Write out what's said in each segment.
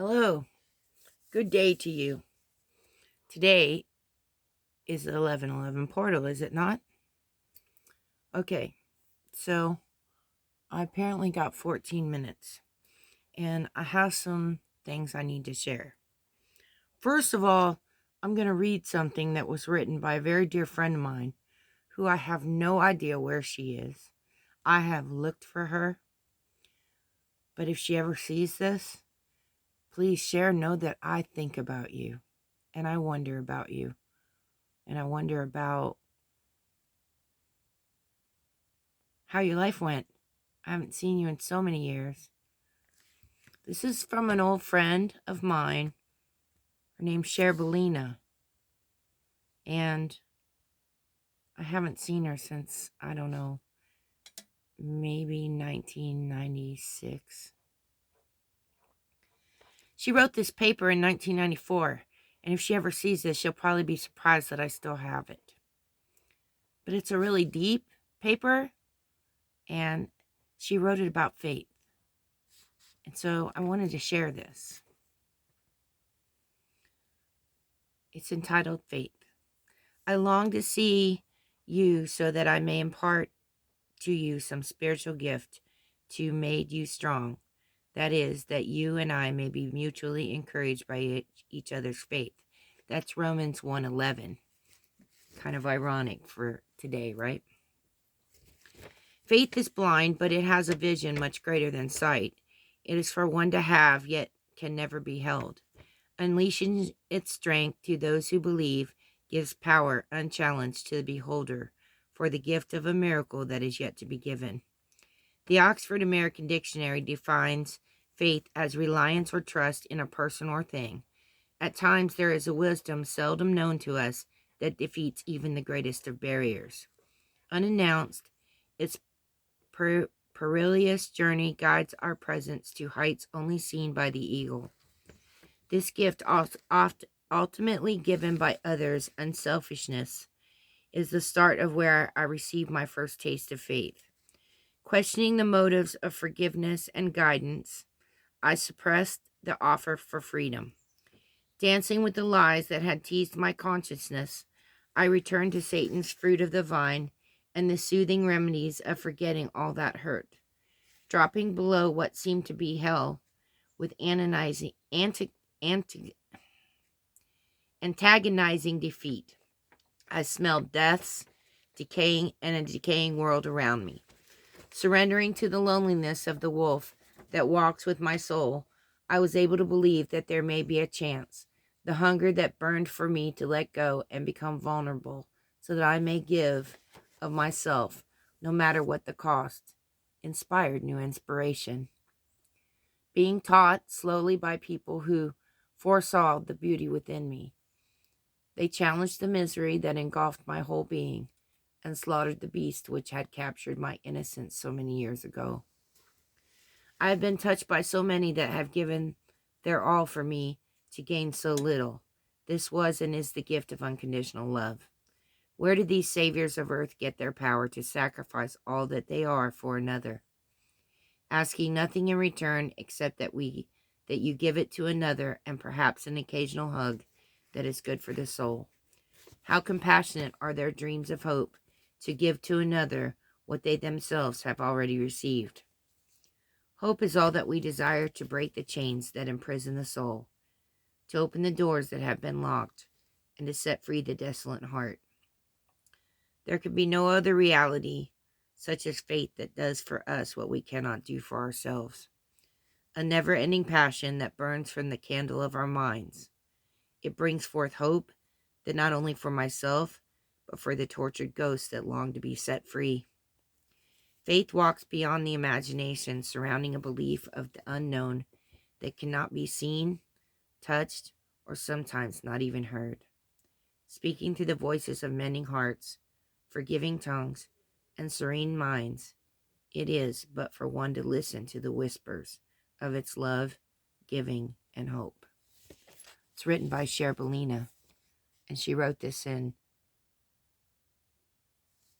Hello, good day to you. Today is the 11/11 portal, is it not? Okay, so I apparently got 14 minutes, and I have some things I need to share. First of all, I'm going to read something that was written by a very dear friend of mine who I have no idea where she is. I have looked for her, but if she ever sees this, please share, know that I think about you, and I wonder about you, and I wonder about how your life went. I haven't seen you in so many years. This is from an old friend of mine. Her name's Sher Bellina. And I haven't seen her since, I don't know, maybe 1996. She wrote this paper in 1994. And if she ever sees this, she'll probably be surprised that I still have it. But it's a really deep paper. And she wrote it about faith. And so I wanted to share this. It's entitled Faith. I long to see you so that I may impart to you some spiritual gift to make you strong. That is, that you and I may be mutually encouraged by each other's faith. That's Romans 1:11. Kind of ironic for today, right? Faith is blind, but it has a vision much greater than sight. It is for one to have, yet can never be held. Unleashing its strength to those who believe gives power unchallenged to the beholder for the gift of a miracle that is yet to be given. The Oxford American Dictionary defines faith as reliance or trust in a person or thing. At times there is a wisdom seldom known to us that defeats even the greatest of barriers. Unannounced, its perilous journey guides our presence to heights only seen by the eagle. This gift, ultimately given by others' unselfishness, is the start of where I received my first taste of faith. Questioning the motives of forgiveness and guidance, I suppressed the offer for freedom. Dancing with the lies that had teased my consciousness, I returned to Satan's fruit of the vine and the soothing remedies of forgetting all that hurt. Dropping below what seemed to be hell with antagonizing defeat, I smelled death's decaying and a decaying world around me. Surrendering to the loneliness of the wolf that walks with my soul, I was able to believe that there may be a chance. The hunger that burned for me to let go and become vulnerable so that I may give of myself, no matter what the cost, inspired new inspiration. Being taught slowly by people who foresaw the beauty within me, they challenged the misery that engulfed my whole being and slaughtered the beast which had captured my innocence so many years ago. I have been touched by so many that have given their all for me to gain so little. This was and is the gift of unconditional love. Where did these saviors of earth get their power to sacrifice all that they are for another, asking nothing in return except that you give it to another and perhaps an occasional hug that is good for the soul? How compassionate are their dreams of hope to give to another what they themselves have already received. Hope is all that we desire to break the chains that imprison the soul, to open the doors that have been locked, and to set free the desolate heart. There could be no other reality such as faith that does for us what we cannot do for ourselves. A never-ending passion that burns from the candle of our minds. It brings forth hope that not only for myself, but for the tortured ghosts that long to be set free. Faith walks beyond the imagination, surrounding a belief of the unknown that cannot be seen, touched, or sometimes not even heard. Speaking to the voices of mending hearts, forgiving tongues, and serene minds, it is but for one to listen to the whispers of its love, giving, and hope. It's written by Sher Bellina, and she wrote this in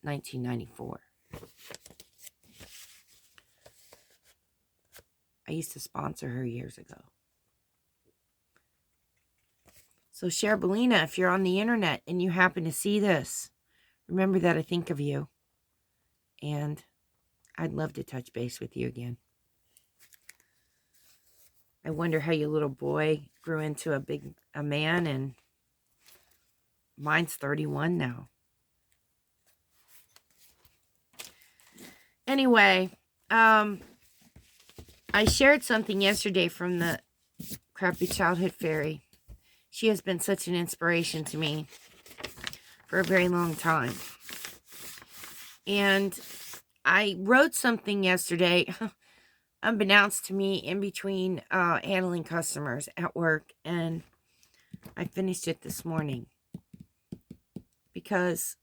1994. I used to sponsor her years ago. So Sher Bellina, if you're on the internet and you happen to see this, remember that I think of you. And I'd love to touch base with you again. I wonder how your little boy grew into a man, and mine's 31 now. Anyway, I shared something yesterday from the Crappy Childhood Fairy. She has been such an inspiration to me for a very long time. And I wrote something yesterday, unbeknownst to me, in between handling customers at work. And I finished it this morning because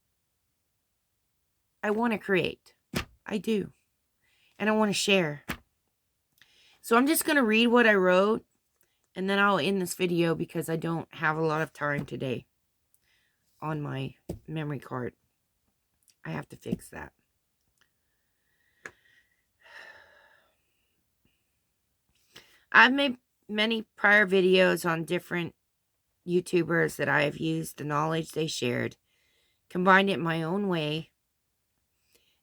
I want to create. I do. And I want to share. So I'm just going to read what I wrote, and then I'll end this video because I don't have a lot of time today on my memory card. I have to fix that. I've made many prior videos on different YouTubers that I have used the knowledge they shared, combined it in my own way,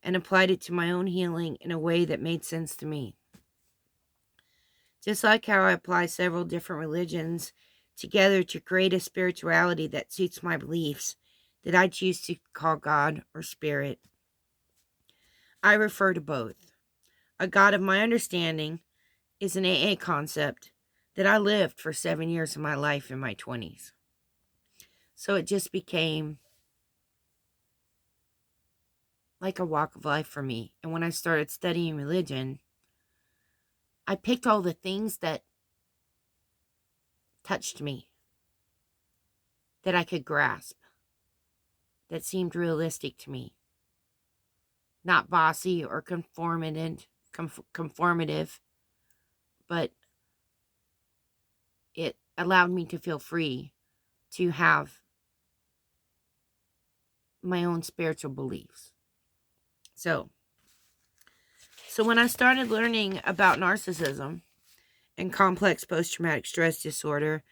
and applied it to my own healing in a way that made sense to me. Just like how I apply several different religions together to create a spirituality that suits my beliefs that I choose to call God or Spirit, I refer to both. A God of my understanding is an AA concept that I lived for 7 years of my life in my 20s. So it just became like a walk of life for me. And when I started studying religion, I picked all the things that touched me, that I could grasp, that seemed realistic to me. Not bossy or conformative, but it allowed me to feel free to have my own spiritual beliefs. So when I started learning about narcissism and complex post-traumatic stress disorder,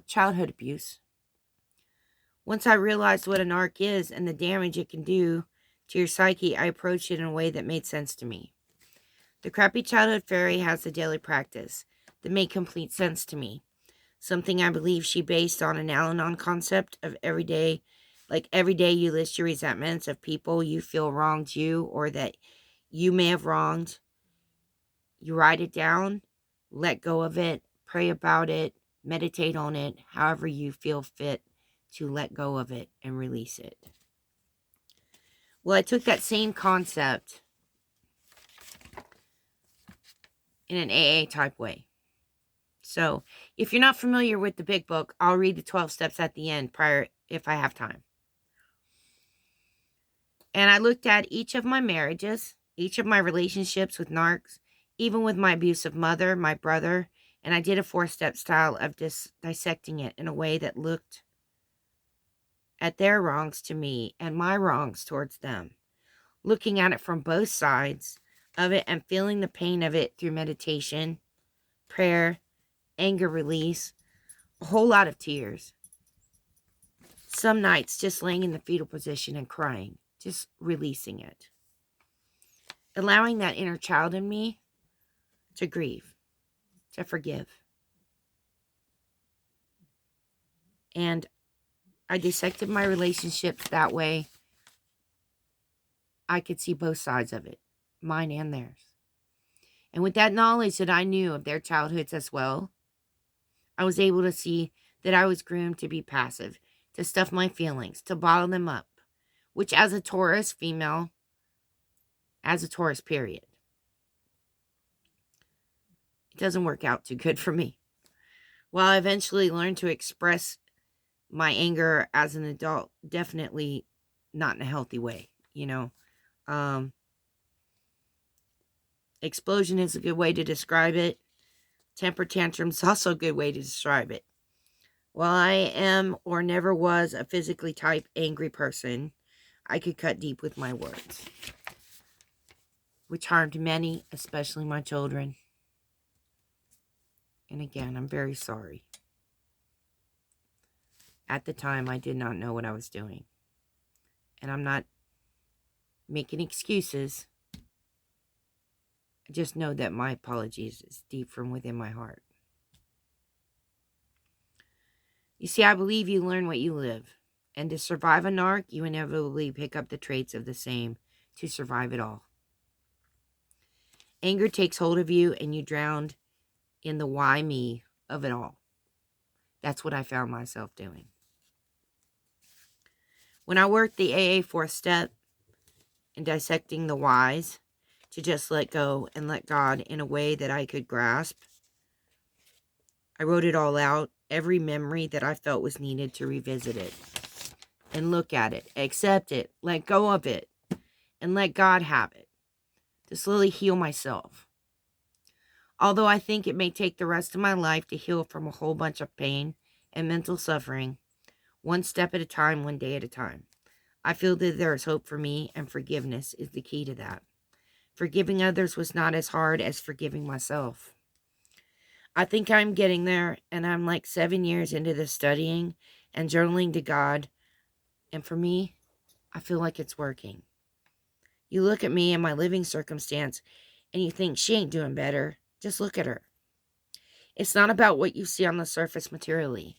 childhood abuse, once I realized what a narc is and the damage it can do to your psyche, I approached it in a way that made sense to me. The Crappy Childhood Fairy has a daily practice that made complete sense to me. Something I believe she based on an Al-Anon concept of every day. Like every day you list your resentments of people you feel wronged you or that you may have wronged. You write it down, let go of it, pray about it, meditate on it, however you feel fit to let go of it and release it. Well, I took that same concept in an AA type way. So, if you're not familiar with the big book, I'll read the 12 steps at the end if I have time. And I looked at each of my marriages, each of my relationships with narcs, even with my abusive mother, my brother, and I did a 4-step style of dissecting it in a way that looked at their wrongs to me and my wrongs towards them, looking at it from both sides of it and feeling the pain of it through meditation, prayer, anger release, a whole lot of tears. Some nights just laying in the fetal position and crying, just releasing it. Allowing that inner child in me to grieve, to forgive. And I dissected my relationships that way. I could see both sides of it, mine and theirs. And with that knowledge that I knew of their childhoods as well, I was able to see that I was groomed to be passive, to stuff my feelings, to bottle them up, which as a Taurus female, as a Taurus period, it doesn't work out too good for me. While I eventually learned to express my anger as an adult, definitely not in a healthy way, Explosion is a good way to describe it. Temper tantrum is also a good way to describe it. While I am or never was a physically type angry person, I could cut deep with my words, which harmed many, especially my children. And again, I'm very sorry. At the time, I did not know what I was doing. And I'm not making excuses. I just know that my apologies is deep from within my heart. You see, I believe you learn what you live. And to survive a narc, you inevitably pick up the traits of the same to survive it all. Anger takes hold of you and you drown in the why me of it all. That's what I found myself doing. When I worked the AA fourth step in dissecting the whys to just let go and let God in a way that I could grasp, I wrote it all out, every memory that I felt was needed to revisit it and look at it, accept it, let go of it, and let God have it to slowly heal myself. Although I think it may take the rest of my life to heal from a whole bunch of pain and mental suffering, one step at a time, one day at a time. I feel that there is hope for me, and forgiveness is the key to that. Forgiving others was not as hard as forgiving myself. I think I'm getting there, and I'm like 7 years into this studying and journaling to God, and for me, I feel like it's working. You look at me and my living circumstance, and you think she ain't doing better. Just look at her. It's not about what you see on the surface materially.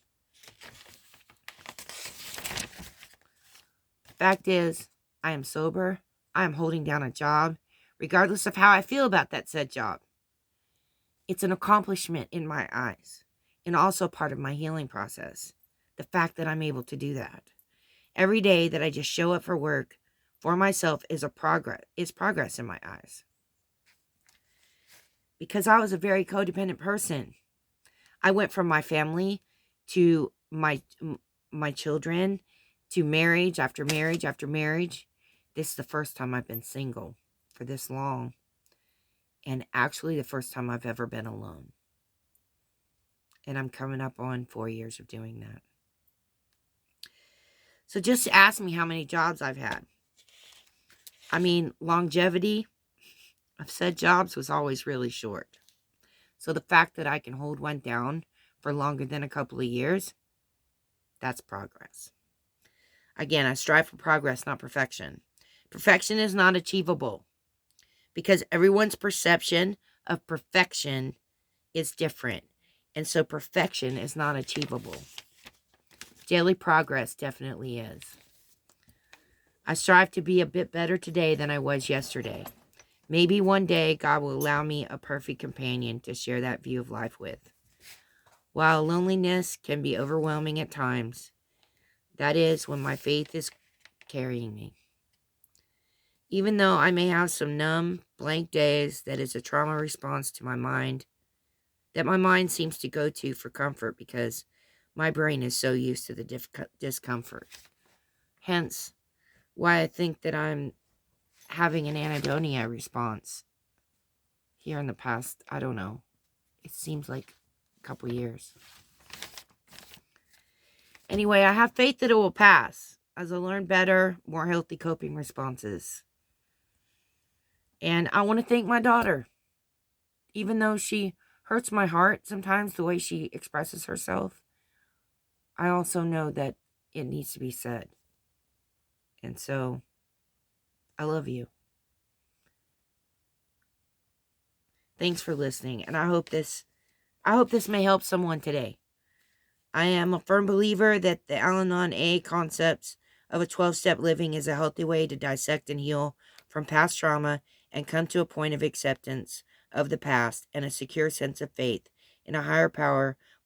Fact is, I am sober. I am holding down a job, regardless of how I feel about that said job. It's an accomplishment in my eyes, and also part of my healing process. The fact that I'm able to do that. Every day that I just show up for work for myself is progress in my eyes. Because I was a very codependent person. I went from my family to my children to marriage after marriage after marriage. This is the first time I've been single for this long. And actually the first time I've ever been alone. And I'm coming up on 4 years of doing that. So just ask me how many jobs I've had. I mean, longevity of said jobs was always really short. So the fact that I can hold one down for longer than a couple of years, that's progress. Again, I strive for progress, not perfection. Perfection is not achievable because everyone's perception of perfection is different. And so perfection is not achievable. Daily progress definitely is. I strive to be a bit better today than I was yesterday. Maybe one day God will allow me a perfect companion to share that view of life with. While loneliness can be overwhelming at times, that is when my faith is carrying me. Even though I may have some numb, blank days, that is a trauma response to my mind, that my mind seems to go to for comfort because my brain is so used to the discomfort. Hence, why I think that I'm having an anhedonia response here in the past, I don't know, it seems like a couple years. Anyway, I have faith that it will pass as I learn better, more healthy coping responses. And I want to thank my daughter. Even though she hurts my heart sometimes the way she expresses herself, I also know that it needs to be said. And so, I love you. Thanks for listening, and I hope this may help someone today. I am a firm believer that the Al-Anon A concepts of a 12-step living is a healthy way to dissect and heal from past trauma and come to a point of acceptance of the past and a secure sense of faith in a higher power